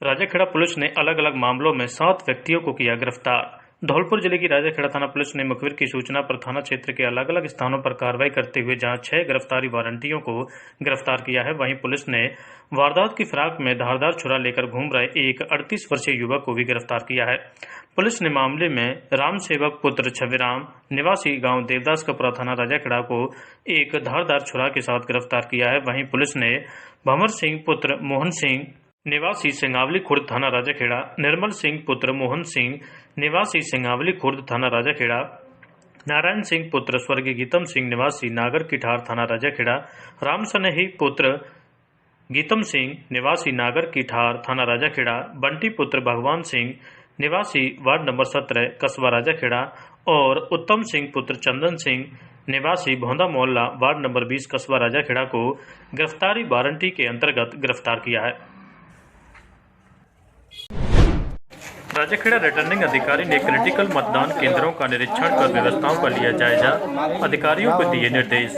Rajakhera police ने अलग अलग मामलों में 7 व्यक्तियों को किया गिरफ्तार। धौलपुर जिले की राजाखेड़ा थाना पुलिस ने मुखबिर की सूचना पर थाना क्षेत्र के अलग अलग स्थानों पर कार्रवाई करते हुए जहां 6 गिरफ्तारी वारंटियों को गिरफ्तार किया है, वहीं पुलिस ने वारदात की फिराक में धारदार छुरा लेकर घूम रहे एक 38 वर्षीय युवक को भी गिरफ्तार किया है। पुलिस ने मामले में राम सेवक पुत्र छविराम निवासी गांव देवदास कपुरा थाना राजाखेड़ा को एक धारदार छुरा के साथ गिरफ्तार किया है। वहीं पुलिस ने भंवर सिंह पुत्र मोहन सिंह निवासी सिंगावली खुर्द थाना राजाखेड़ा, निर्मल सिंह पुत्र मोहन सिंह निवासी सिंगावली खुर्द थाना राजाखेड़ा, नारायण सिंह पुत्र स्वर्गीय गीतम सिंह निवासी नागर किठार थाना राजाखेड़ा, राम सनेही पुत्र गीतम सिंह निवासी नागर किठार थाना राजाखेड़ा, बंटी पुत्र भगवान सिंह निवासी वार्ड नंबर 17 कस्बा राजाखेड़ा और उत्तम सिंह पुत्र चंदन सिंह निवासी भौंदा मोहल्ला वार्ड नंबर 20 कस्बा राजाखेड़ा को गिरफ्तारी वारंटी के अंतर्गत गिरफ्तार किया है। राजाखेड़ा रिटर्निंग अधिकारी ने क्रिटिकल मतदान केंद्रों का निरीक्षण कर व्यवस्थाओं का लिया जायजा, अधिकारियों को दिए निर्देश।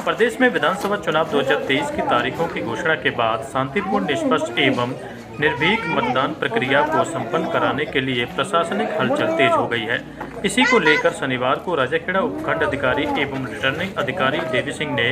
प्रदेश में विधानसभा चुनाव 2023 की तारीखों की घोषणा के बाद शांतिपूर्ण, निष्पक्ष एवं निर्भीक मतदान प्रक्रिया को संपन्न कराने के लिए प्रशासनिक हलचल तेज हो गई है। इसी को लेकर शनिवार को राजाखेड़ा उपखंड अधिकारी एवं रिटर्निंग अधिकारी देवी सिंह ने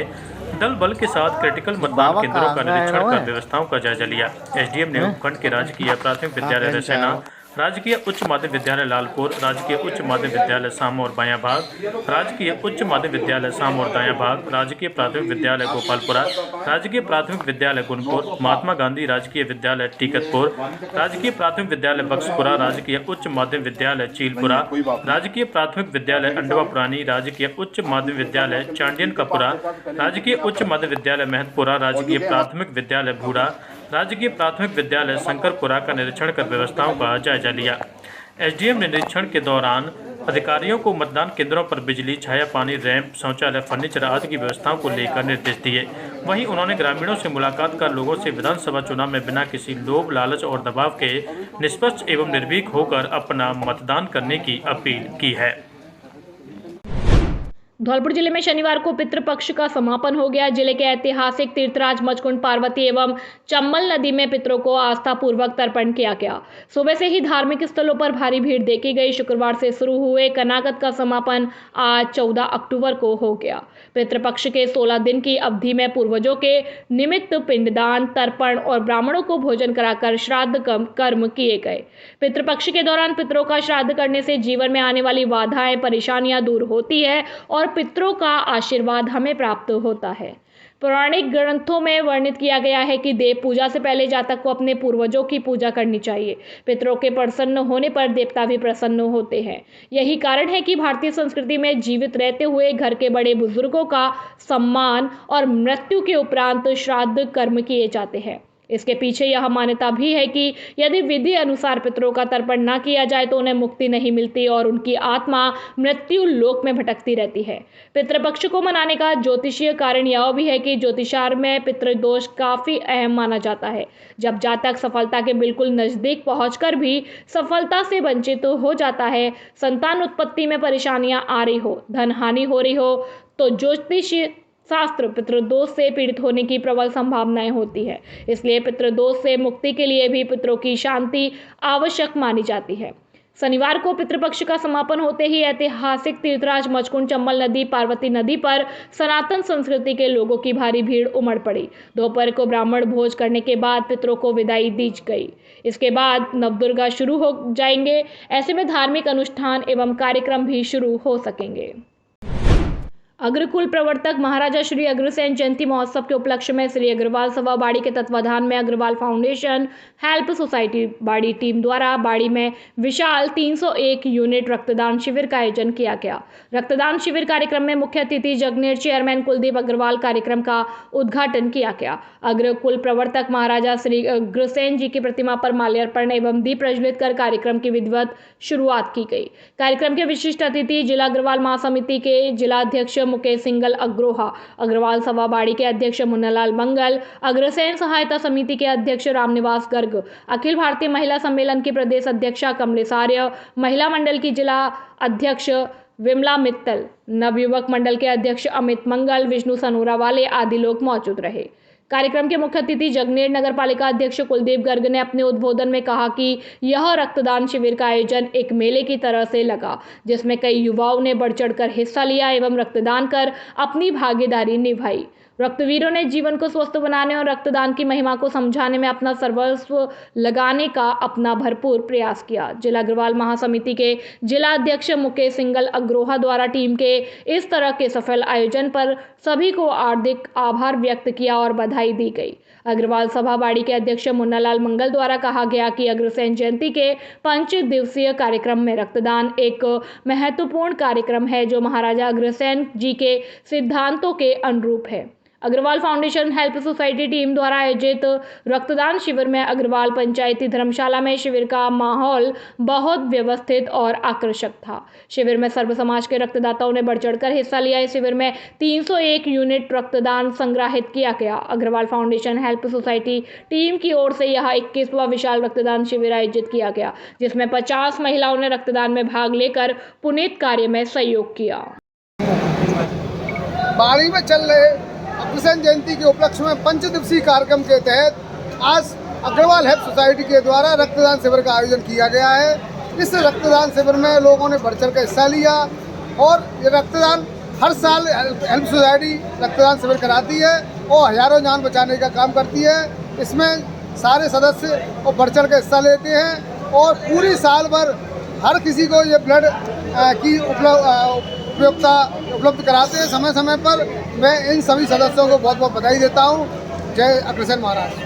दल बल के साथ क्रिटिकल मतदान केंद्रों का निरीक्षण कर व्यवस्थाओं का जायजा लिया। एसडीएम ने उपखंड के राजकीय प्राथमिक विद्यालय रसैना, राजकीय उच्च माध्यमिक विद्यालय लालपुर, राजकीय उच्च माध्यमिक विद्यालय साम और बायां भाग, राजकीय उच्च माध्यमिक विद्यालय साम और दायां भाग, राजकीय प्राथमिक विद्यालय गोपालपुरा, राजकीय प्राथमिक विद्यालय गुनपुर, महात्मा गांधी राजकीय विद्यालय टीकतपुर, राजकीय प्राथमिक विद्यालय बक्सपुरा, राजकीय उच्च माध्यमिक विद्यालय चीलपुरा, राजकीय प्राथमिक विद्यालय अंडवा पुरानी, राजकीय उच्च माध्यमिक विद्यालय चांडियन कपुरा, राजकीय उच्च माध्यमिक विद्यालय महतपुरा, राजकीय प्राथमिक विद्यालय भूड़ा, राजकीय प्राथमिक विद्यालय शंकरपुरा का निरीक्षण कर व्यवस्थाओं का जायजा लिया। एसडीएम ने निरीक्षण के दौरान अधिकारियों को मतदान केंद्रों पर बिजली, छाया पानी, रैंप, शौचालय, फर्नीचर आदि की व्यवस्थाओं को लेकर निर्देश दिए। वहीं उन्होंने ग्रामीणों से मुलाकात कर लोगों से विधानसभा चुनाव में बिना किसी लोभ, लालच और दबाव के निष्पक्ष एवं निर्भीक होकर अपना मतदान करने की अपील की है। धौलपुर जिले में शनिवार को पितृपक्ष का समापन हो गया। जिले के ऐतिहासिक तीर्थराज मचकुंड पार्वती एवं चम्बल नदी में पितरों को आस्था पूर्वक तर्पण किया गया। सुबह से ही धार्मिक स्थलों पर भारी भीड़ देखी गई। शुक्रवार से शुरू हुए कनागत का समापन आज 14 अक्टूबर को हो गया। पितृपक्ष के 16 दिन की अवधि में पूर्वजों के निमित्त पिंडदान, तर्पण और ब्राह्मणों को भोजन कराकर श्राद्ध कर्म किए गए। पितृपक्ष के दौरान पितरों का श्राद्ध करने से जीवन में आने वाली बाधाएं, परेशानियां दूर होती है और पितरों का आशीर्वाद हमें प्राप्त होता है। पौराणिक ग्रंथों में वर्णित किया गया है कि देव पूजा से पहले जातक को अपने पूर्वजों की पूजा करनी चाहिए। पितरों के प्रसन्न होने पर देवता भी प्रसन्न होते हैं। यही कारण है कि भारतीय संस्कृति में जीवित रहते हुए घर के बड़े बुजुर्गों का सम्मान और मृत्यु के उपरांत श्राद्ध कर्म किए जाते हैं। इसके पीछे यह मान्यता भी है कि यदि विधि अनुसार पितरों का तर्पण न किया जाए तो उन्हें मुक्ति नहीं मिलती और उनकी आत्मा मृत्यु लोक में भटकती रहती है। पितृपक्ष को मनाने का ज्योतिषीय कारण यह भी है कि ज्योतिषार में पितृदोष काफी अहम माना जाता है। जब जातक सफलता के बिल्कुल नजदीक पहुंचकर भी सफलता से वंचित हो जाता है, संतान उत्पत्ति में परेशानियां आ रही हो, धन हानि हो रही हो, तो ज्योतिष शास्त्र पितृदोष से पीड़ित होने की प्रबल संभावनाएं होती है। इसलिए पितृदोष से मुक्ति के लिए भी पितरों की शांति आवश्यक मानी जाती है। शनिवार को पितृपक्ष का समापन होते ही ऐतिहासिक तीर्थराज मचकुंड चम्बल नदी, पार्वती नदी पर सनातन संस्कृति के लोगों की भारी भीड़ उमड़ पड़ी। दोपहर को ब्राह्मण भोज करने के बाद पितरों को विदाई दी गई। इसके बाद नवदुर्गा शुरू हो जाएंगे। ऐसे में धार्मिक अनुष्ठान एवं कार्यक्रम भी शुरू हो सकेंगे। अग्रकुल प्रवर्तक महाराजा श्री अग्रसेन जयंती महोत्सव के उपलक्ष्य में श्री अग्रवाल सभा बाड़ी के तत्वाधान में अग्रवाल फाउंडेशन हेल्प सोसाइटी बाड़ी टीम द्वारा बाड़ी में विशाल 301 यूनिट रक्तदान शिविर का आयोजन किया गया। रक्तदान शिविर कार्यक्रम में मुख्य अतिथि जगनेर चेयरमैन कुलदीप अग्रवाल कार्यक्रम का उद्घाटन किया गया। अग्रकुल प्रवर्तक महाराजा श्री अग्रसेन जी की प्रतिमा पर माल्यार्पण एवं दीप प्रज्वलित कर कार्यक्रम की विधिवत शुरुआत की गई। कार्यक्रम के विशिष्ट अतिथि जिला अग्रवाल महासमिति के जिला अध्यक्ष मुकेश सिंगल अग्रोहा, अग्रवाल सभा बाड़ी के अध्यक्ष मुन्नालाल मंगल, अग्रसेन सहायता समिति के अध्यक्ष रामनिवास गर्ग, अखिल भारतीय महिला सम्मेलन की प्रदेश अध्यक्षा कमलेश आर्य, महिला मंडल की जिला अध्यक्ष विमला मित्तल, नवयुवक मंडल के अध्यक्ष अमित मंगल, विष्णु सनोरा वाले आदि लोग मौजूद रहे। कार्यक्रम के मुख्य अतिथि जगनेर नगर पालिका अध्यक्ष कुलदीप गर्ग ने अपने उद्बोधन में कहा कि यह रक्तदान शिविर का आयोजन एक मेले की तरह से लगा, जिसमें कई युवाओं ने बढ़ चढ़कर हिस्सा लिया एवं रक्तदान कर अपनी भागीदारी निभाई। रक्तवीरों ने जीवन को स्वस्थ बनाने और रक्तदान की महिमा को समझाने में अपना सर्वस्व लगाने का अपना भरपूर प्रयास किया। जिला अग्रवाल महासमिति के जिला अध्यक्ष मुकेश सिंगल अग्रोहा द्वारा टीम के इस तरह के सफल आयोजन पर सभी को हार्दिक आभार व्यक्त किया और बधाई दी गई। अग्रवाल सभा बाड़ी के अध्यक्ष मुन्नालाल मंगल द्वारा कहा गया कि अग्रसेन जयंती के 5 दिवसीय कार्यक्रम में रक्तदान एक महत्वपूर्ण कार्यक्रम है जो महाराजा अग्रसेन जी के सिद्धांतों के अनुरूप है। Agarwal foundation help society team द्वारा आयोजित रक्तदान शिविर में अग्रवाल पंचायती धर्मशाला में शिविर का माहौल बहुत व्यवस्थित और आकर्षक था। शिविर में सर्व समाज के रक्तदाताओं ने बढ़ चढ़कर हिस्सा लिया। इस शिविर में 301 यूनिट रक्तदान संग्रहित किया गया। Agarwal foundation help society team की ओर से यह 21वां विशाल रक्तदान शिविर आयोजित किया गया, जिसमें 50 महिलाओं ने रक्तदान में भाग लेकर पुनीत कार्य में सहयोग किया। बाड़ी में चल रहे अग्रसेन जयंती के उपलक्ष्य में 5 दिवसीय कार्यक्रम के तहत आज अग्रवाल हेल्प सोसाइटी के द्वारा रक्तदान शिविर का आयोजन किया गया है। इस रक्तदान शिविर में लोगों ने बढ़ चढ़ कर हिस्सा लिया और ये रक्तदान हर साल हेल्प सोसाइटी रक्तदान शिविर कराती है और हजारों जान बचाने का काम करती है। इसमें सारे सदस्य और बढ़ चढ़ कर हिस्सा लेते हैं और पूरी साल भर हर किसी को ये ब्लड की उपयोगिता उपलब्ध कराते हैं समय समय पर। मैं इन सभी सदस्यों को बहुत बहुत बधाई देता हूँ। जय अग्रसेन महाराज।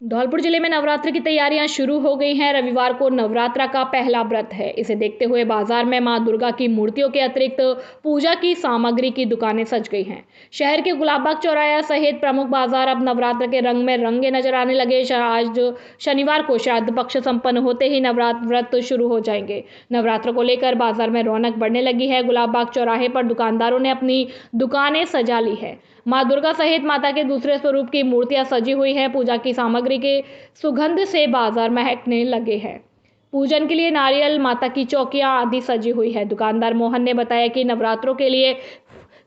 धौलपुर जिले में नवरात्र की तैयारियां शुरू हो गई हैं। रविवार को नवरात्रा का पहला व्रत है। इसे देखते हुए बाजार में मां दुर्गा की मूर्तियों के अतिरिक्त पूजा की सामग्री की दुकानें सज गई हैं। शहर के गुलाबबाग चौराहा सहित प्रमुख बाजार अब नवरात्र के रंग में रंगे नजर आने लगे। आज शनिवार को श्राद्ध पक्ष संपन्न होते ही नवरात्र व्रत शुरू हो जाएंगे। नवरात्र को लेकर बाजार में रौनक बढ़ने लगी है। गुलाबबाग चौराहे पर दुकानदारों ने अपनी दुकानें सजा ली है। मां दुर्गा सहित माता के दूसरे स्वरूप की मूर्तियां सजी हुई हैं। पूजा की सामग्री के सुगंध से बाजार महकने लगे हैं। पूजन के लिए नारियल, माता की चौकियां आदि सजी हुई है। दुकानदार मोहन ने बताया कि नवरात्रों के लिए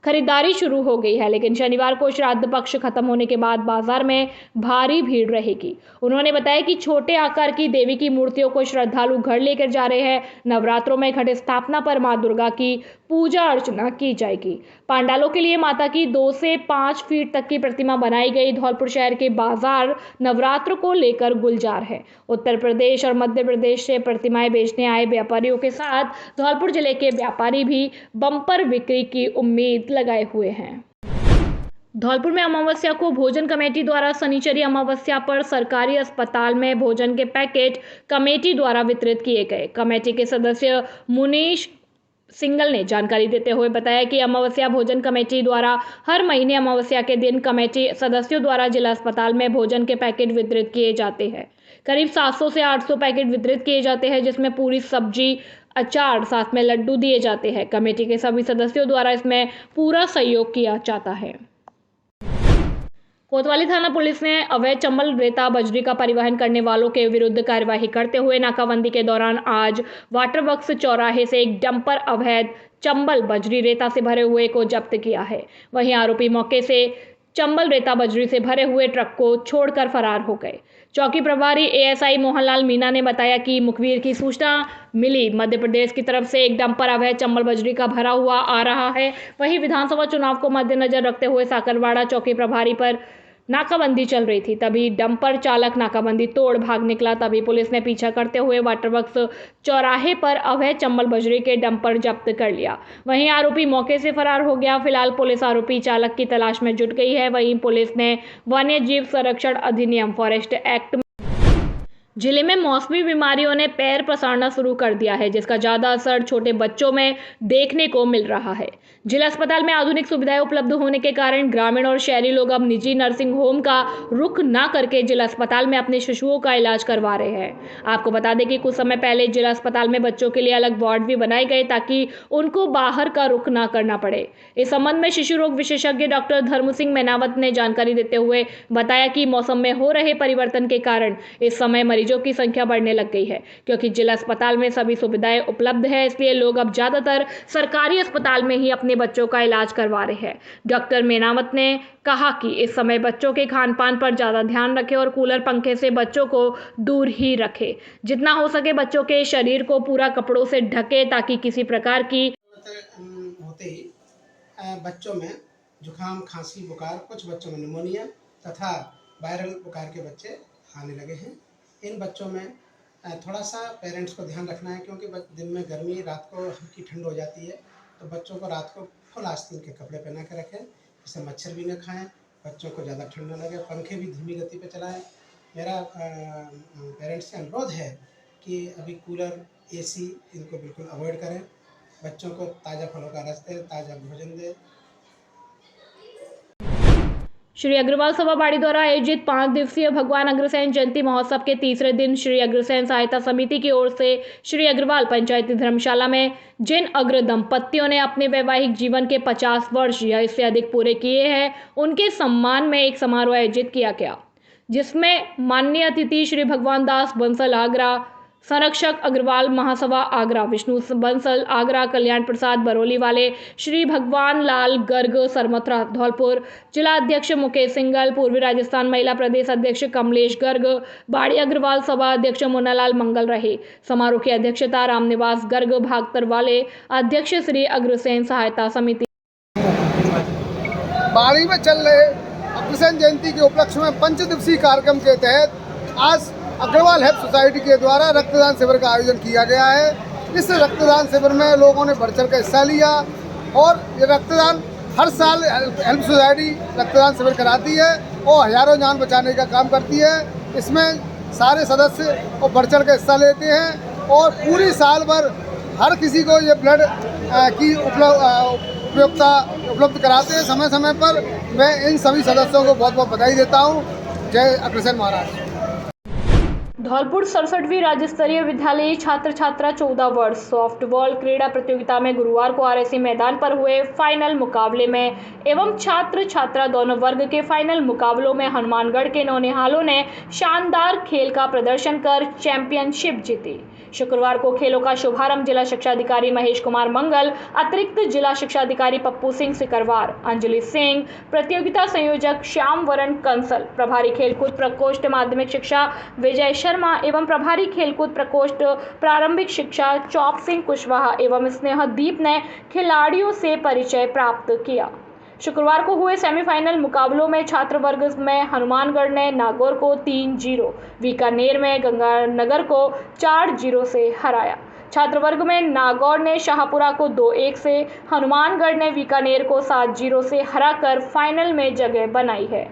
खरीदारी शुरू हो गई है, लेकिन शनिवार को श्राद्ध पक्ष खत्म होने के बाद बाजार में भारी भीड़ रहेगी। उन्होंने बताया कि छोटे आकार की देवी की मूर्तियों को श्रद्धालु घर लेकर जा रहे हैं। नवरात्रों में घट स्थापना पर मां दुर्गा की पूजा अर्चना की जाएगी। पांडालों के लिए माता की 2 से 5 फीट तक की प्रतिमा बनाई गई। धौलपुर शहर के बाजार नवरात्र को लेकर गुलजार है। उत्तर प्रदेश और मध्य प्रदेश से प्रतिमाएं बेचने आए व्यापारियों के साथ धौलपुर जिले के व्यापारी भी बम्पर बिक्री की उम्मीद लगाए हुए हैं। धौलपुर में अमावस्या को भोजन कमेटी द्वारा शनिचरी अमावस्या पर सरकारी अस्पताल में भोजन के पैकेट कमेटी द्वारा वितरित किए गए। कमेटी के सदस्य मुनीश सिंगल ने जानकारी देते हुए बताया कि अमावस्या भोजन कमेटी द्वारा हर महीने अमावस्या के दिन कमेटी सदस्यों द्वारा जिला अस्पताल में भोजन के पैकेट वितरित किए जाते हैं। करीब 700 से 800 पैकेट वितरित किए जाते हैं, जिसमें पूरी सब्जी, अचार, साथ में लड्डू दिए जाते हैं। कमेटी के सभी सदस्यों द्वारा इसमें पूरा सहयोग किया जाता है। कोतवाली थाना पुलिस ने अवैध चंबल, रेता, बजरी का परिवहन करने वालों के विरुद्ध कार्यवाही करते हुए नाकाबंदी के दौरान आज वाटर वर्क्स चौराहे से एक डंपर अवैध चंबल, बजरी, रेता से भरे हुए को जब्त किया है। वहीं आरोपी मौके से चंबल, रेता, बजरी से भरे हुए ट्रक को छोड़कर फरार हो गए। चौकी प्रभारी एएसआई मोहनलाल मीना ने बताया कि मुखबिर की सूचना मिली मध्य प्रदेश की तरफ से एक डंपर अवैध चंबल, बजरी का भरा हुआ आ रहा है। वहीं विधानसभा चुनाव को मद्देनजर रखते हुए साकरवाड़ा चौकी प्रभारी पर नाकाबंदी चल रही थी, तभी डंपर चालक नाकाबंदी तोड़ भाग निकला। तभी पुलिस ने पीछा करते हुए वाटर वर्क्स चौराहे पर अवैध चंबल, बजरी के डंपर जब्त कर लिया। वहीं आरोपी मौके से फरार हो गया। फिलहाल पुलिस आरोपी चालक की तलाश में जुट गई है। वहीं पुलिस ने वन्य जीव संरक्षण अधिनियम फॉरेस्ट एक्ट जिले में मौसमी बीमारियों ने पैर पसारना शुरू कर दिया है, जिसका ज्यादा असर छोटे बच्चों में देखने को मिल रहा है। जिला अस्पताल में आधुनिक सुविधाएं उपलब्ध होने के कारण ग्रामीण और शहरी लोग अब निजी नर्सिंग होम का रुख न करके जिला अस्पताल में अपने शिशुओं का इलाज करवा रहे हैं। आपको बता दें कि कुछ समय पहले जिला अस्पताल में बच्चों के लिए अलग वार्ड भी बनाए गए ताकि उनको बाहर का रुख न करना पड़े। इस संबंध में शिशु रोग विशेषज्ञ डॉक्टर धर्म सिंह मेनावत ने जानकारी देते हुए बताया कि मौसम में हो रहे परिवर्तन के कारण इस समय मरीजों मरीजों की संख्या बढ़ने लग गई है। क्योंकि जिला अस्पताल में सभी सुविधाएं उपलब्ध है, इसलिए लोग अब ज़्यादातर सरकारी अस्पताल में ही अपने बच्चों का इलाज करवा रहे हैं। डॉक्टर मेनावत ने कहा कि इस समय बच्चों के खान पान पर ज़्यादा ध्यान रखें और कूलर पंखे से बच्चों को दूर ही रखें। जितना हो सके बच्चों के शरीर को पूरा कपड़ों से ढके ताकि किसी प्रकार की होते ही बच्चों में जुकाम, खांसी, बुखार, कुछ बच्चों में निमोनिया तथा वायरल बुखार के बच्चे आने लगे हैं। इन बच्चों में थोड़ा सा पेरेंट्स को ध्यान रखना है, क्योंकि दिन में गर्मी, रात को हल्की ठंड हो जाती है, तो बच्चों को रात को फुल आस्तीन के कपड़े पहना के रखें, जिससे मच्छर भी न खाएं, बच्चों को ज़्यादा ठंड न लगे। पंखे भी धीमी गति पे चलाएं। मेरा पेरेंट्स से अनुरोध है कि अभी कूलर, एसी इनको बिल्कुल अवॉइड करें। बच्चों को ताज़ा फलों का रस दें, ताज़ा भोजन दें। श्री अग्रवाल सभा बाड़ी द्वारा आयोजित 5 दिवसीय भगवान अग्रसेन जयंती महोत्सव के तीसरे दिन श्री अग्रसेन सहायता समिति की ओर से श्री अग्रवाल पंचायती धर्मशाला में जिन अग्र दंपतियों ने अपने वैवाहिक जीवन के 50 वर्ष या इससे अधिक पूरे किए हैं, उनके सम्मान में एक समारोह आयोजित किया गया, जिसमें माननीय अतिथि श्री भगवान दास बंसल आगरा, संरक्षक अग्रवाल महासभा आगरा विष्णु बंसल आगरा, कल्याण प्रसाद बरौली वाले, श्री भगवान लाल गर्ग सरमथरा धौलपुर, जिला अध्यक्ष मुकेश सिंगल, पूर्वी राजस्थान महिला प्रदेश अध्यक्ष कमलेश गर्ग, बाड़ी अग्रवाल सभा अध्यक्ष मुन्नालाल मंगल रहे। समारोह की अध्यक्षता रामनिवास गर्ग भागतर वाले, अध्यक्ष श्री अग्रसेन सहायता समिति। बाड़ी में चल रहे अग्रसेन जयंती के उपलक्ष्य में 5 दिवसीय कार्यक्रम के तहत आज अग्रवाल हेल्थ सोसाइटी के द्वारा रक्तदान शिविर का आयोजन किया गया है। इस रक्तदान शिविर में लोगों ने बढ़ चढ़ कर हिस्सा लिया और ये रक्तदान हर साल हेल्थ सोसाइटी रक्तदान शिविर कराती है और हजारों जान बचाने का काम करती है। इसमें सारे सदस्य और बढ़ चढ़ कर हिस्सा लेते हैं और पूरी साल भर हर किसी को ये ब्लड की उपयोगिता उपलब्ध कराते हैं समय समय पर। मैं इन सभी सदस्यों को बहुत बहुत बधाई देता हूँ। जय अग्रसेन महाराज। धौलपुर 67वीं राज्य स्तरीय विद्यालयी छात्र छात्रा 14 वर्ष सॉफ्टबॉल क्रीड़ा प्रतियोगिता में गुरुवार को आरएसी मैदान पर हुए फाइनल मुकाबले में एवं छात्र छात्रा दोनों वर्ग के फाइनल मुकाबलों में हनुमानगढ़ के नौनिहालों ने शानदार खेल का प्रदर्शन कर चैंपियनशिप जीती। शुक्रवार को खेलों का शुभारंभ जिला शिक्षा अधिकारी महेश कुमार मंगल, अतिरिक्त जिला शिक्षा अधिकारी पप्पू सिंह सिकरवार, अंजलि सिंह, प्रतियोगिता संयोजक श्याम वरण कंसल, प्रभारी खेलकूद प्रकोष्ठ माध्यमिक शिक्षा विजय शर्मा एवं प्रभारी खेलकूद प्रकोष्ठ प्रारंभिक शिक्षा चौप सिंह कुशवाहा एवं स्नेहदीप ने खिलाड़ियों से परिचय प्राप्त किया। शुक्रवार को हुए सेमीफाइनल मुकाबलों में छात्र वर्ग में हनुमानगढ़ ने नागौर को 3-0, बीकानेर में गंगानगर को 4-0 से हराया। छात्र वर्ग में नागौर ने शाहपुरा को 2-1 से, हनुमानगढ़ ने बीकानेर को 7-0 से हराकर फाइनल में जगह बनाई है।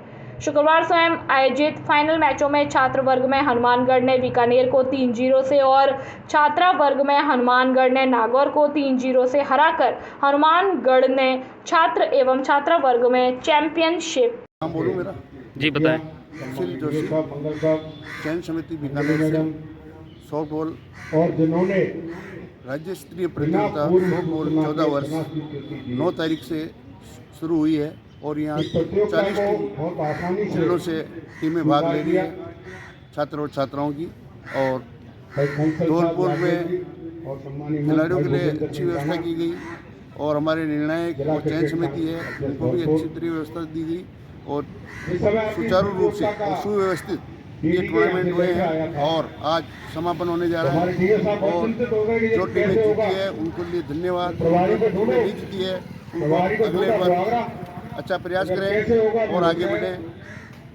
शुक्रवार स्वयं आयोजित फाइनल मैचों में छात्र वर्ग में हनुमानगढ़ ने बीकानेर को 3-0 से और छात्रा वर्ग में हनुमानगढ़ ने नागौर को 3-0 से हराकर हनुमानगढ़ ने छात्र एवं छात्रा वर्ग में चैंपियनशिप। नाम बोलूं मेरा? जी बताएं। सुशील जोशी, चयन समिति बीकानेर से सॉफ्टबॉल और जिन्होंने राज्य स्तरीय प्रतियोगिता सॉफ्टबॉल 14 वर्ष 9 तारीख से शुरू हुई है और यहाँ 40 जिलों से टीमें भाग ले रही है, छात्र और छात्राओं की। और धौलपुर में खिलाड़ियों के लिए अच्छी व्यवस्था की गई और हमारे निर्णायक और चयन समिति है उनको भी अच्छी तरह व्यवस्था दी गई और सुचारू रूप से और सुव्यवस्थित ये टूर्नामेंट हुए हैं। और आज समापन होने जा रहा है और जो टीमें जीती है उनको लिए धन्यवाद, जो टीमें नहीं जीती है उनको अगले बार अच्छा प्रयास करें और आगे बढ़ें।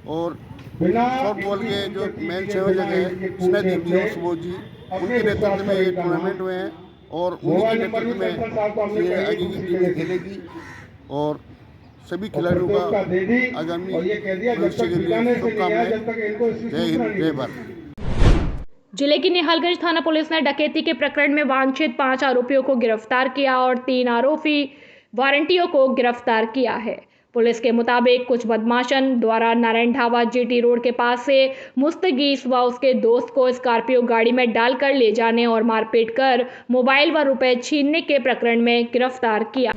और सॉफ्टबॉल के जो मेन संयोजक हैं स्नेहदीप जी और सुबोध जी, उनके नेतृत्व में ये टूर्नामेंट हुए हैं और उन्हीं के नेतृत्व में ये आगे की टीमें खेलेगी और सभी खिलाड़ियों का आगामी भविष्य के लिए शुभकामनाएं। जय हिंद, जय भारत। जिले की निहालगंज थाना पुलिस ने डकैती के प्रकरण में वांछित 5 आरोपियों को गिरफ्तार किया और 3 आरोपी वारंटियों को गिरफ्तार किया है। पुलिस के मुताबिक कुछ बदमाशन द्वारा नारायण ढाबा जीटी रोड के पास से मुस्तगीस व उसके दोस्त को स्कॉर्पियो गाड़ी में डालकर ले जाने और मारपीट कर मोबाइल व रुपए छीनने के प्रकरण में गिरफ्तार किया।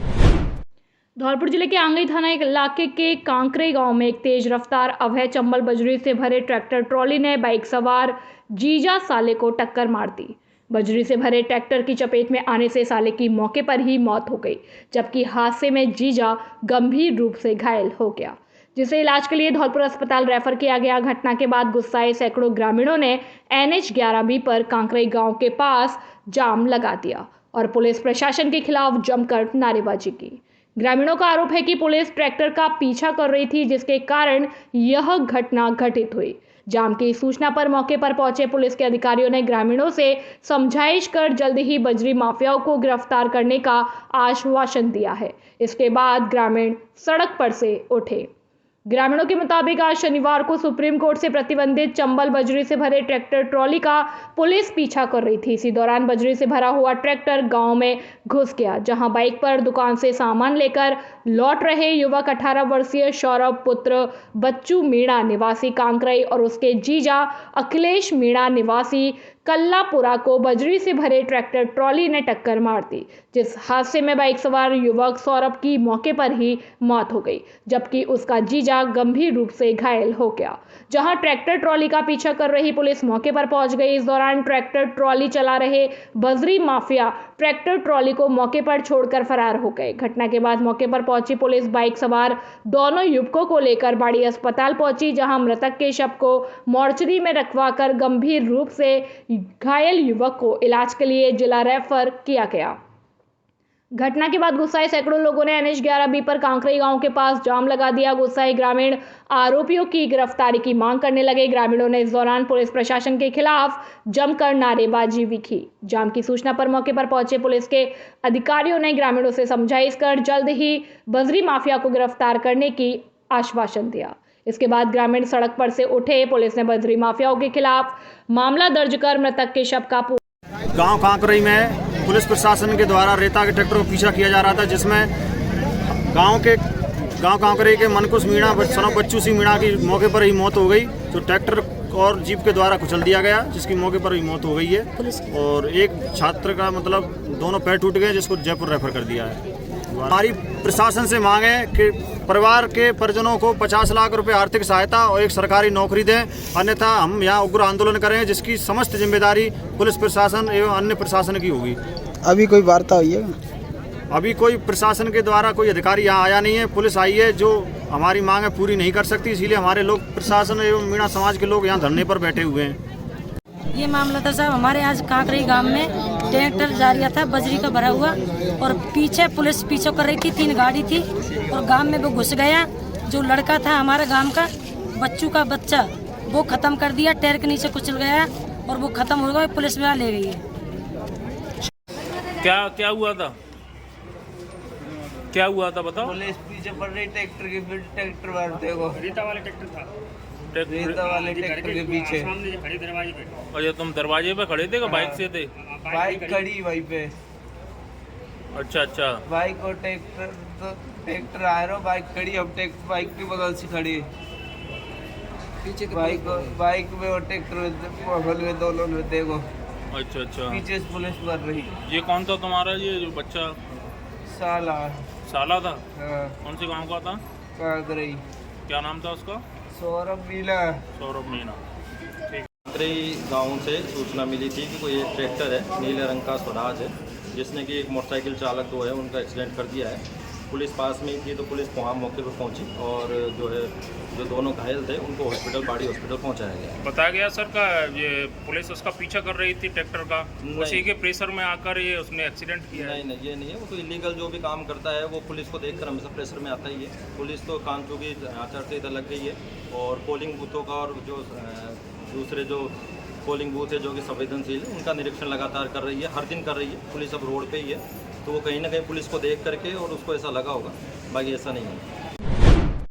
धौलपुर जिले के आंगई थाना इलाके के कांकरे गांव में एक तेज रफ्तार अवैध चंबल बजरी से भरे ट्रैक्टर ट्रॉली ने बाइक सवार जीजा साले को टक्कर मार दी। बजरी से भरे ट्रैक्टर की चपेट में आने से साले की मौके पर ही मौत हो गई, जबकि हादसे में जीजा गंभीर रूप से घायल हो गया, जिसे इलाज के लिए धौलपुर अस्पताल रेफर किया गया। घटना के बाद गुस्साए सैकड़ों ग्रामीणों ने NH 11B पर कांकरे गांव के पास जाम लगा दिया और पुलिस प्रशासन के खिलाफ जमकर नारेबाजी की। ग्रामीणों का आरोप है कि पुलिस ट्रैक्टर का पीछा कर रही थी, जिसके कारण यह घटना घटित हुई। जाम की सूचना पर मौके पर पहुंचे पुलिस के अधिकारियों ने ग्रामीणों से समझाइश कर जल्द ही बजरी माफियाओं को गिरफ्तार करने का आश्वासन दिया है। इसके बाद ग्रामीण सड़क पर से उठे। ग्रामीणों के मुताबिक आज शनिवार को सुप्रीम कोर्ट से प्रतिबंधित चंबल बजरी से भरे ट्रैक्टर ट्रॉली का पुलिस पीछा कर रही थी। इसी दौरान बजरी से भरा हुआ ट्रैक्टर गांव में घुस गया, जहां बाइक पर दुकान से सामान लेकर लौट रहे युवक 18 वर्षीय सौरभ पुत्र बच्चू मीणा निवासी कांकरई और उसके जीजा अखिलेश मीणा निवासी कल्लापुरा को बजरी से भरे ट्रैक्टर ट्रॉली ने टक्कर मार दी, जिस हादसे में बाइक सवार युवक सौरभ की मौके पर ही मौत हो गई, जबकि उसका जीजा गंभीर रूप से घायल हो गया। जहां ट्रैक्टर ट्रॉली का पीछा कर रही पुलिस मौके पर पहुंच गई। इस दौरान ट्रैक्टर ट्रॉली चला रहे बजरी माफिया ट्रैक्टर ट्रॉली को मौके पर छोड़कर फरार हो गए। घटना के बाद मौके पर पहुंची पुलिस बाइक सवार दोनों युवकों को लेकर बाड़ी अस्पताल पहुंची, जहां मृतक के शव को मोर्चरी में रखवाकर गंभीर रूप से घायल युवक को इलाज के लिए जिला रेफर किया गया। घटना के बाद गुस्साए सैकड़ों लोगों ने NH 11B पर कांकरे गांव के पास जाम लगा दिया। गुस्साए ग्रामीण आरोपियों की गिरफ्तारी की मांग करने लगे। ग्रामीणों ने इस दौरान पुलिस प्रशासन के खिलाफ जमकर नारेबाजी भी की। जाम की सूचना पर मौके पर पहुंचे पुलिस के अधिकारियों ने ग्रामीणों से समझाइश कर जल्द ही बजरी माफिया को गिरफ्तार करने की आश्वासन दिया। इसके बाद ग्रामीण सड़क पर से उठे। पुलिस ने बजरी माफियाओं के खिलाफ मामला दर्ज कर मृतक के शव का गांव कांकरई में पुलिस प्रशासन के द्वारा रेता के ट्रैक्टर को पीछा किया जा रहा था, जिसमें गांव कांकरई के मनकुश मीणा सनों बच्चू सिंह मीणा की मौके पर ही मौत हो गई। तो ट्रैक्टर और जीप के द्वारा कुचल दिया गया, जिसकी मौके पर ही मौत हो गई है। और एक छात्र का मतलब दोनों पैर टूट गए, जिसको जयपुर रेफर कर दिया है। हमारी प्रशासन से मांग है कि परिवार के परिजनों को 50 लाख रुपए आर्थिक सहायता और एक सरकारी नौकरी दें, अन्यथा हम यहाँ उग्र आंदोलन करेंगे, जिसकी समस्त जिम्मेदारी पुलिस प्रशासन एवं अन्य प्रशासन की होगी। अभी कोई वार्ता हुई है? अभी कोई प्रशासन के द्वारा कोई अधिकारी यहाँ आया नहीं है। पुलिस आई है जो हमारी मांग है पूरी नहीं कर सकती, इसीलिए हमारे लोग प्रशासन एवं मीणा समाज के लोग यहाँ धरने पर बैठे हुए हैं। ये मामला था साहब, हमारे आज कांकरई गांव में ट्रैक्टर जा रहा था बजरी का भरा हुआ और पीछे पुलिस पीछे कर रही थी। 3 गाड़ी थी और गांव में वो घुस गया। जो लड़का था हमारे गांव का बच्चू का बच्चा, वो खत्म कर दिया, टायर के नीचे कुचल गया और वो खत्म हो गया। पुलिस में ले गई है। क्या हुआ था? क्या हुआ था बताओ? पुलिस पीछे पड़ रही ट्रैक्टर के, फिर ट्रैक्टर मारते को रेता वाले ट्रैक्टर था, रेता वाले ट्रैक्टर के पीछे। अच्छा, तुम दरवाजे पे खड़े थे कि बाइक से थे? बाइक खड़ी वहीं पे। अच्छा। बाइक और ट्रैक्टर, तो ट्रैक्टर आ रहा, बाइक खड़ी, अब बाइक की बगल से खड़ी पीछे बाइक में और ट्रैक्टर में दोनों में देखो। अच्छा। पीछे से पुलिस मार रही। ये कौन था तुम्हारा ये जो बच्चा? साला था। हाँ। कौन से गांव का था? कांकरई। क्या नाम था उसका? सौरभ मीणा। कांकरई गांव से सूचना मिली थी कि कोई एक ट्रैक्टर है नीले रंग का स्वराज है, जिसने कि एक मोटरसाइकिल चालक जो है उनका एक्सीडेंट कर दिया है। पुलिस पास में ही थी तो पुलिस वहाँ मौके पर पहुंची और जो दोनों घायल थे उनको हॉस्पिटल बाड़ी हॉस्पिटल पहुंचाया गया। बताया गया सर का ये पुलिस उसका पीछा कर रही थी ट्रैक्टर का, उसी के प्रेशर में आकर ये उसने एक्सीडेंट किया है। नहीं, ये नहीं है। वो तो इलीगल जो भी काम करता है वो पुलिस को देखकर हमेशा प्रेशर में आता ही है। पुलिस तो कानून की आचार संहिता लग गई है और पोलिंग बूथों का और जो दूसरे जो पोलिंग बूथ है जो कि संवेदनशील है उनका निरीक्षण लगातार कर रही है, हर दिन कर रही है। पुलिस अब रोड पे ही है, तो वो कहीं ना कहीं पुलिस को देख करके और उसको ऐसा लगा होगा, बाकी ऐसा नहीं है।